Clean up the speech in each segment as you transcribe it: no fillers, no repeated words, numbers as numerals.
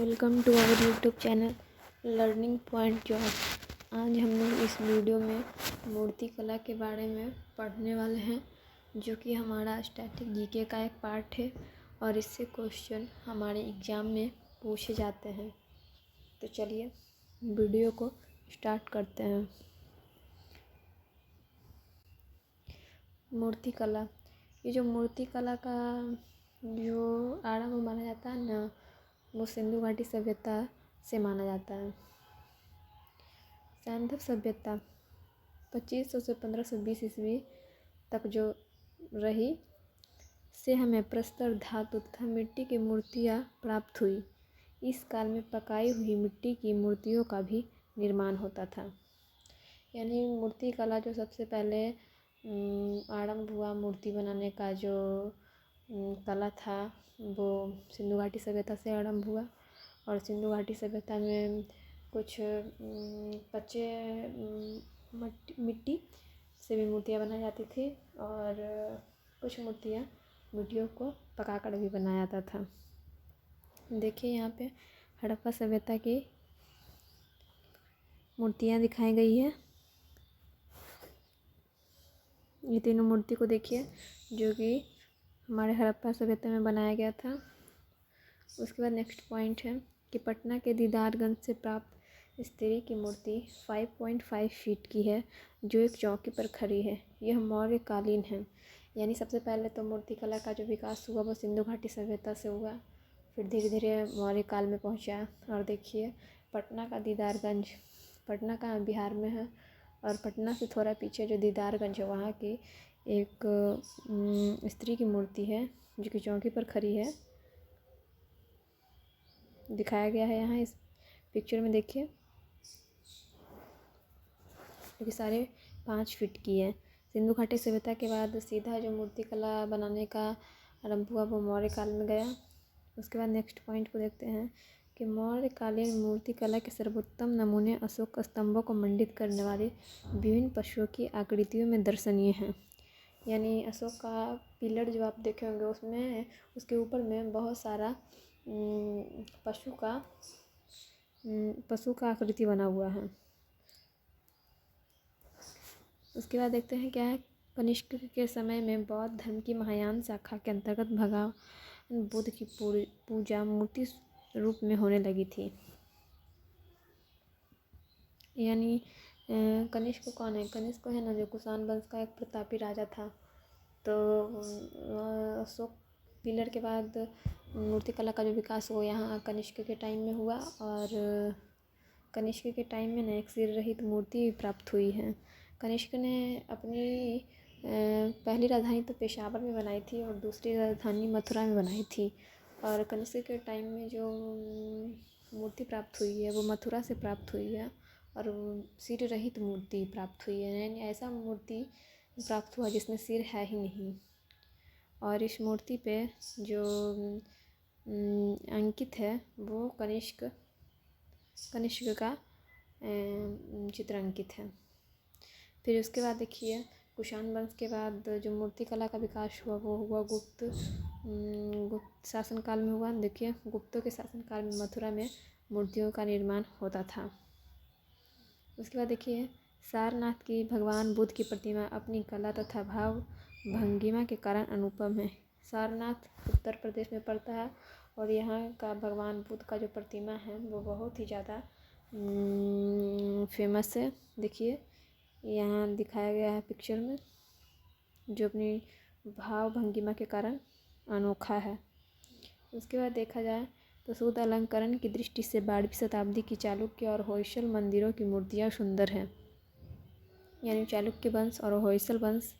Welcome to our YouTube channel learning point job. आज हम लोग इस वीडियो में मूर्ति कला के बारे में पढ़ने वाले हैं, जो कि हमारा स्टैटिक जीके का एक पार्ट है और इससे क्वेश्चन हमारे एग्ज़ाम में पूछे जाते हैं। तो चलिए वीडियो को स्टार्ट करते हैं। मूर्ति कला, ये जो मूर्ति कला का जो आरंभ माना जाता है ना, वो सिंधु घाटी सभ्यता से माना जाता है। सैंधव सभ्यता 2500 से 1520 ईस्वी तक जो रही, से हमें प्रस्तर धातु तथा मिट्टी की मूर्तियाँ प्राप्त हुई। इस काल में पकाई हुई मिट्टी की मूर्तियों का भी निर्माण होता था। यानी मूर्ति कला जो सबसे पहले आरंभ हुआ, मूर्ति बनाने का जो कला था, वो सिंधु घाटी सभ्यता से आरंभ हुआ। और सिंधु घाटी सभ्यता में कुछ कच्चे मिट्टी से भी मूर्तियाँ बनाई जाती थी और कुछ मूर्तियाँ मिट्टियों को पकाकर भी बनाया जाता था। देखिए यहाँ पे हड़प्पा सभ्यता की मूर्तियाँ दिखाई गई है। ये तीनों मूर्ति को देखिए, जो कि हमारे हड़प्पा सभ्यता में बनाया गया था। उसके बाद नेक्स्ट पॉइंट है कि पटना के दीदारगंज से प्राप्त स्त्री की मूर्ति 5.5 फीट की है, जो एक चौकी पर खड़ी है। यह मौर्य कालीन है। यानी सबसे पहले तो मूर्ति कला का जो विकास हुआ वो सिंधु घाटी सभ्यता से हुआ, फिर धीरे धीरे मौर्य काल में पहुंचा। और देखिए पटना का दीदारगंज, पटना का बिहार में है, और पटना से थोड़ा पीछे जो दीदारगंज है, वहाँ की एक स्त्री की मूर्ति है जो कि चौकी पर खड़ी है, दिखाया गया है यहाँ इस पिक्चर में। देखिए जो कि 5.5 फीट की है। सिंधु घाटी सभ्यता के बाद सीधा जो मूर्ति कला बनाने का आरंभ हुआ वो मौर्य काल में गया। उसके बाद नेक्स्ट पॉइंट को देखते हैं कि मौर्यकालीन मूर्ति कला के सर्वोत्तम नमूने अशोक स्तंभों को मंडित करने वाली विभिन्न पशुओं की आकृतियों में दर्शनीय हैं। यानी अशोक का पिलर जो आप देखे होंगे, उसमें उसके ऊपर में बहुत सारा पशु का आकृति बना हुआ है। उसके बाद देखते हैं क्या है, कनिष्क के समय में बौद्ध धर्म की महायान शाखा के अंतर्गत भगवान बुद्ध की पूजा मूर्ति रूप में होने लगी थी। यानी कनिष्क कौन है? कनिष्क है ना, जो कुषाण वंश का एक प्रतापी राजा था। तो अशोक पिलर के बाद मूर्ति कला का जो विकास हुआ यहाँ कनिष्क के टाइम में हुआ, और कनिष्क के टाइम में ना एक सिर रहित मूर्ति प्राप्त हुई है। कनिष्क ने अपनी पहली राजधानी तो पेशावर में बनाई थी और दूसरी राजधानी मथुरा में बनाई थी। और कनिष्क के टाइम में जो मूर्ति प्राप्त हुई है वो मथुरा से प्राप्त हुई है, और सिर रहित मूर्ति प्राप्त हुई है। यानी ऐसा मूर्ति प्राप्त हुआ जिसमें सिर है ही नहीं। और इस मूर्ति पे जो अंकित है वो कनिष्क का चित्र अंकित है। फिर उसके बाद देखिए कुषाण वंश के बाद जो मूर्ति कला का विकास हुआ वो हुआ गुप्त शासनकाल में हुआ। देखिए गुप्तों के शासनकाल में मथुरा में मूर्तियों का निर्माण होता था। उसके बाद देखिए सारनाथ की भगवान बुद्ध की प्रतिमा अपनी कला तथा भाव भंगिमा के कारण अनुपम है। सारनाथ उत्तर प्रदेश में पड़ता है और यहाँ का भगवान बुद्ध का जो प्रतिमा है वो बहुत ही ज़्यादा फेमस है। देखिए यहाँ दिखाया गया है पिक्चर में, जो अपनी भाव भंगिमा के कारण अनोखा है। उसके बाद देखा जाए तो शुद्ध अलंकरण की दृष्टि से 12वीं शताब्दी की चालुक्य और होयसल मंदिरों की मूर्तियाँ सुंदर हैं। यानी चालुक्य वंश और होयसल वंश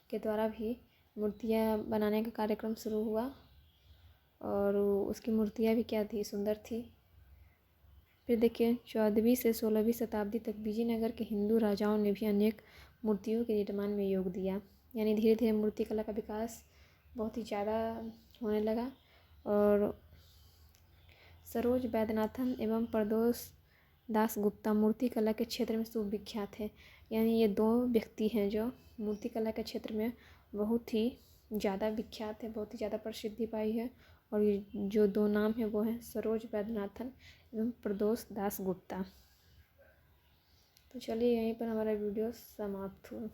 के द्वारा भी मूर्तियाँ बनाने का कार्यक्रम शुरू हुआ, और उसकी मूर्तियाँ भी क्या थी, सुंदर थी। फिर देखिए 14वीं से 16वीं शताब्दी तक विजयनगर के हिंदू राजाओं ने भी अनेक मूर्तियों के निर्माण में योग दिया। यानी धीरे धीरे मूर्ति कला का विकास बहुत ही ज़्यादा होने लगा, और सरोज वैद्यनाथन एवं प्रदोष दास गुप्ता मूर्ति कला के क्षेत्र में सुविख्यात है। यानी ये 2 व्यक्ति हैं जो मूर्ति कला के क्षेत्र में बहुत ही ज़्यादा विख्यात है, बहुत ही ज़्यादा प्रसिद्धि पाई है, और ये जो दो नाम है वो हैं सरोज वैद्यनाथन एवं प्रदोष दास गुप्ता। तो चलिए यहीं पर हमारा वीडियो समाप्त हुआ।